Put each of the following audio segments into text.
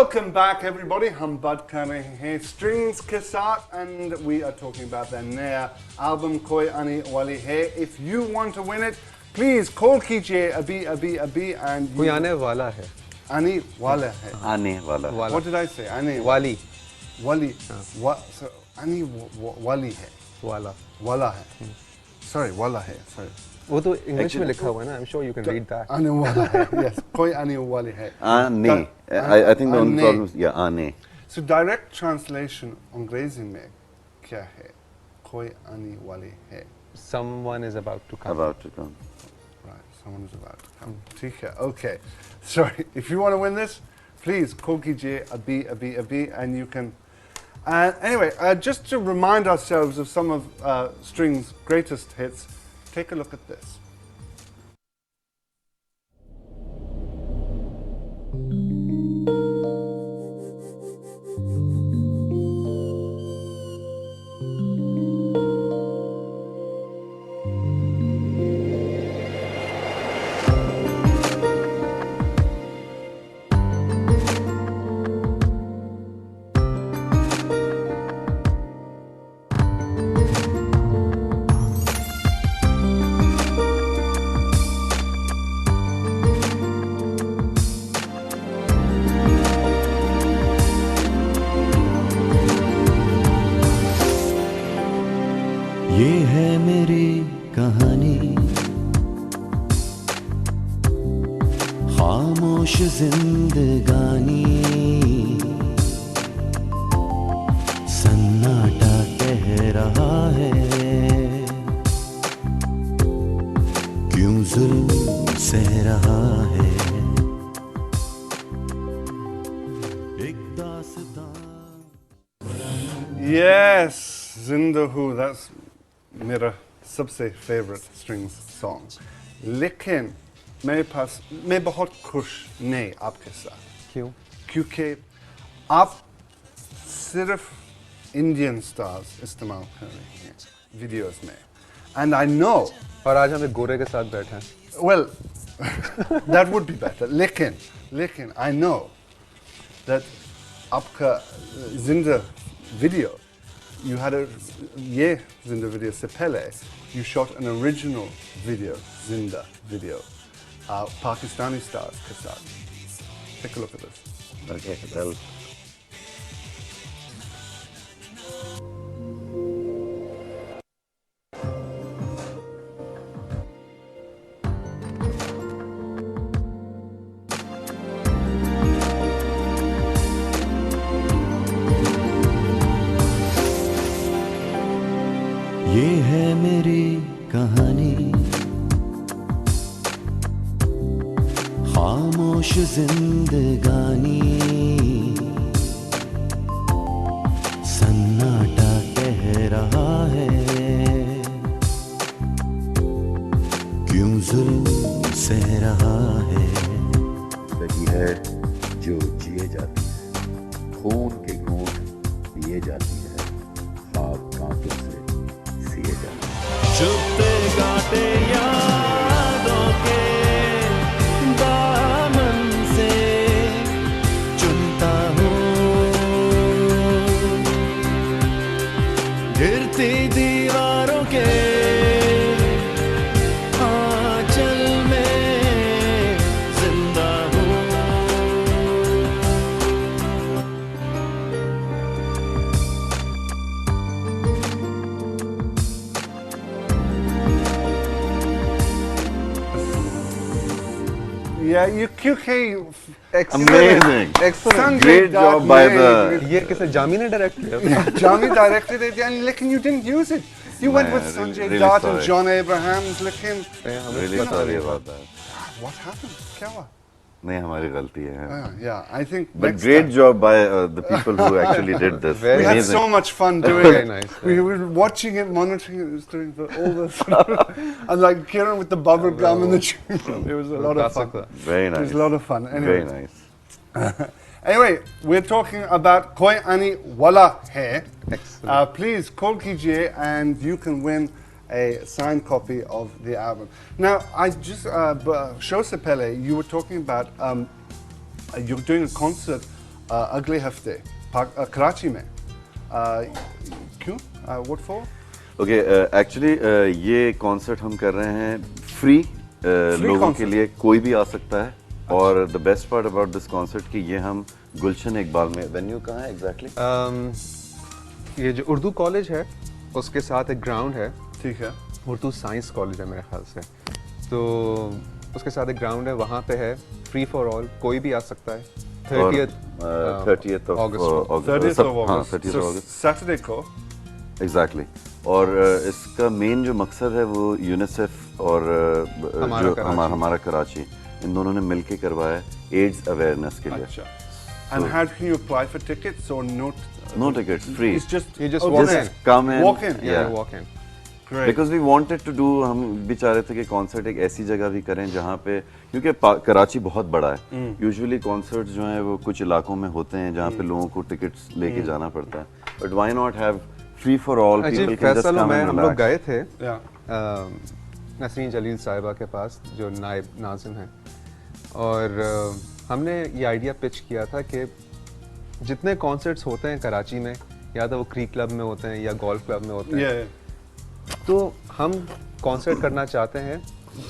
Welcome back everybody, हम बात कर रहे हैं Strings के साथ and we are talking about their नया album कोई आने वाली है. If you want to win it, please call कीजिए अभी and कोई आने वाला है. आने वाला है. आने वाला. What did I say? आने वाली. वाली. So आने वाली है. वाला है. Sorry, वाला है. Sorry. वो तो इंग्लिश में लिखा हुआ है ना. I'm sure you can read that. आने वाला है. Yes. कोई आने वाली है. आने. I think the only problem is आने. So direct translation अंग्रेजी में क्या है? कोई आने वाली है. Someone is about to come. About to come. Right. Someone is about to come. ठीक है. Okay. Sorry. If you want to win this, please call कीजिए अभी and you can. And anyway, just to remind ourselves of some of Strings' greatest hits, take a look at this. ये है मेरी कहानी, खामोश जिंदगानी, सन्नाटा कह रहा है, क्यों जुल्म सह रहा है, एक दास्तां. Yes, Zindahu, that's मेरा सबसे favorite Strings song. लेकिन मेरे पास मैं बहुत खुश नहीं आपके साथ. क्यों? क्योंकि आप सिर्फ Indian stars इस्तेमाल कर रहे हैं videos में. And I know. और आज हम एक गोरे के साथ बैठे हैं. Well, that would be better. लेकिन I know that आपका Zinda video, you had a Zinda video se pehle, you shot an original video, Zinda video, Pakistani stars ke saath. Take a look at this. Okay, well. ये है मेरी कहानी, खामोश जिंदगानी, सन्नाटा कह रहा है, क्यों जुल्म सह रहा है. जिंदगी है जो जिए जाती है, खून के घूंट पिए जाती है, ख्वाब कांटों से सिए जाती है. चुपते गाते यादों के दामन से चुनता हूँ, गिरती दीवारों के आंचल में जिंदा हूँ. Yeah, you QK. Amazing. Excellent. Great job by the. ये किसे जामी ने डायरेक्ट किया? Jami directed it, and लेकिन you didn't use it. You went with Man, Sanjay really Dutt and sorry. John Abrahams. लेकिन Really sorry about that. what happened? क्या हुआ? नहीं हमारी गलती है. Yeah, I think. But next great time. job by the people who actually did this. Very We had Amazing. so much fun doing Very it. nice. We were watching it, monitoring it, it was doing all the and like Kieran with the bubble gum and the chewing. It was a lot of fun. Very It nice. was a lot of fun. Anyway. Very nice. Anyway, we're talking about Koi Ani Wala Hai. Excellent. Please call Kijiye and you can win a signed copy of the album. Now, I just, Show Sepele, you were talking about, you're doing a concert अगले हफ्ते कराची में क्यों what for okay actually ये concert हम कर रहे हैं free लोगों के concert? लिए, कोई भी आ सकता है। और the best part about this concert कि ये हम गुलशन इकबाल में, वेन्यू कहाँ है एग्जैक्टली? ये जो उर्दू कॉलेज है उसके साथ एक ग्राउंड है, ठीक है उर्दू साइंस कॉलेज है मेरे ख्याल से, तो उसके साथ एक ग्राउंड है, वहाँ पे है फ्री फॉर ऑल, कोई भी आ सकता है। 30th ऑफ 30th of हाँ August 30th so of August Saturday को एग्जैक्टली। और इसका मेन जो मकसद है वो यूनिसेफ और हमारा कराची, इन दोनों ने मिलके करवाया है एड्स अवेयरनेस के लिए। अच्छा and how can you apply for tickets or not No tickets, free. it's just You just walk in. Come in. Walk in. Yeah, you walk in. great because we wanted to do, हम भी चाह रहे थे कि concert एक ऐसी जगह भी करें जहाँ पे, क्योंकि कराची बहुत बड़ा है, यूजुअली कॉन्सर्ट जो है वो कुछ इलाकों में होते हैं जहाँ पे लोगों को टिकट्स लेके जाना पड़ता है, but why not have free for all, अजीब पीपल कैन जस्ट फैसलों कम में एंड हम लोग गए थे yeah नसरीन जलील साहिबा के पास जो नायब नाज़िम हैं, और हमने ये आइडिया पिच किया था कि जितने कॉन्सर्ट्स होते हैं कराची में, या तो वो क्रीक क्लब में होते हैं या गोल्फ क्लब में होते हैं, yeah तो हम कॉन्सर्ट करना चाहते हैं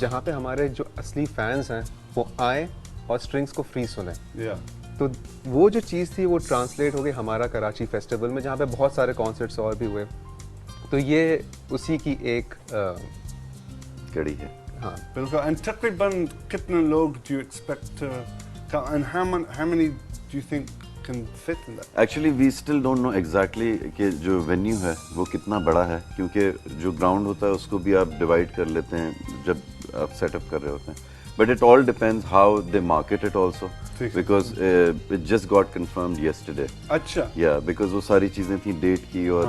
जहाँ पे हमारे जो असली फैंस हैं वो आए और स्ट्रिंग्स को फ्री सुने। yeah तो वो जो चीज़ थी वो ट्रांसलेट हो गई हमारा कराची फेस्टिवल में, जहाँ पे बहुत सारे कॉन्सर्ट्स और भी हुए, तो ये उसी की एक कड़ी है। हाँ बिल्कुल and तकरीबन कितने लोग do you expect to come and how many do you think can fit in that? Actually we still don't know exactly कि जो वेन्यू है वो कितना बड़ा है, क्योंकि जो ग्राउंड होता है उसको भी आप डिवाइड कर लेते हैं जब आप सेटअप कर रहे होते हैं, but it all depends how they market it also, ठीक है। Because it just got confirmed yesterday. अच्छा या बिकॉज वो सारी चीजें थी डेट की, और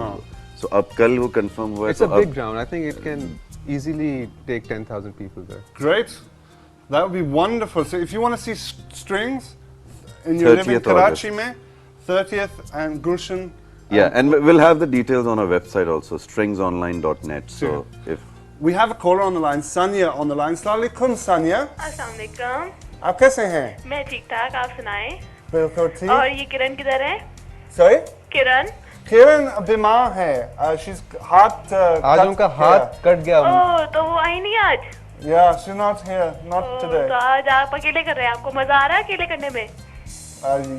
सो अब कल वो कंफर्म हुआ है, It's a तो big अब ground. I think it can easily take 10,000 people there. great that would be wonderful so if you want to see strings and you live in 30th Karachi mein 30th and Gulshan yeah, and we'll have the details on our website also, stringsonline.net. So if we have a caller on the line Sanya on the line Assalamu alaikum Sanya अस्सलाम वालेकुम। आप कैसे हैं मैं ठीक ठाक, आप सुनाएं। बिल्कुल और ठीक ये किरण किधर है? sorry किरण? किरण बीमार है she's heart आज उनका हाथ कट गया। ओह, तो वो आई नहीं आज? yeah she's not here not oh, today तो आज आप अकेले कर रहे हैं, आपको मजा आ रहा है अकेले करने में?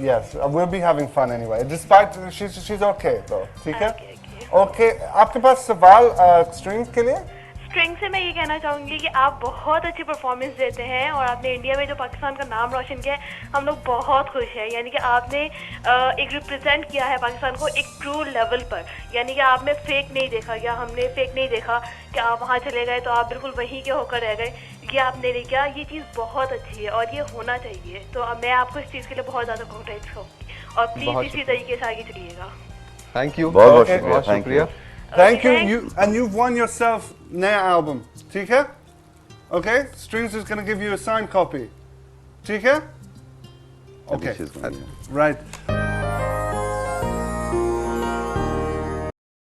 yes we'll be having fun anyway despite she's okay though ठीक है Okay, okay आपके पास सवाल strings के लिए स्ट्रिंग से मैं ये कहना चाहूँगी कि आप बहुत अच्छी परफॉर्मेंस देते हैं और आपने इंडिया में जो पाकिस्तान का नाम रोशन किया है, हम लोग बहुत खुश हैं। यानी कि आपने एक रिप्रेजेंट किया है पाकिस्तान को एक ट्रू लेवल पर, यानी कि आपने फेक नहीं देखा, या हमने फेक नहीं देखा कि आप वहाँ चले गए तो आप बिल्कुल वहीं के होकर रह गए, ये आपने नहीं किया। ये चीज़ बहुत अच्छी है और ये होना चाहिए, तो अब मैं आपको इस चीज़ के लिए बहुत ज़्यादा कॉन्ग्रेट्स करूँगी और प्लीज़ इसी तरीके से आगे चलिएगा। थैंक यू, बहुत बहुत Okay. शुक्रिया, बहुत thank शुक्रिया। you. Thank you. Okay. You and you've won yourself naya album. ठीक है? Okay. Strings is going to give you a signed copy. ठीक है? I think Okay. she's going, yeah. Right.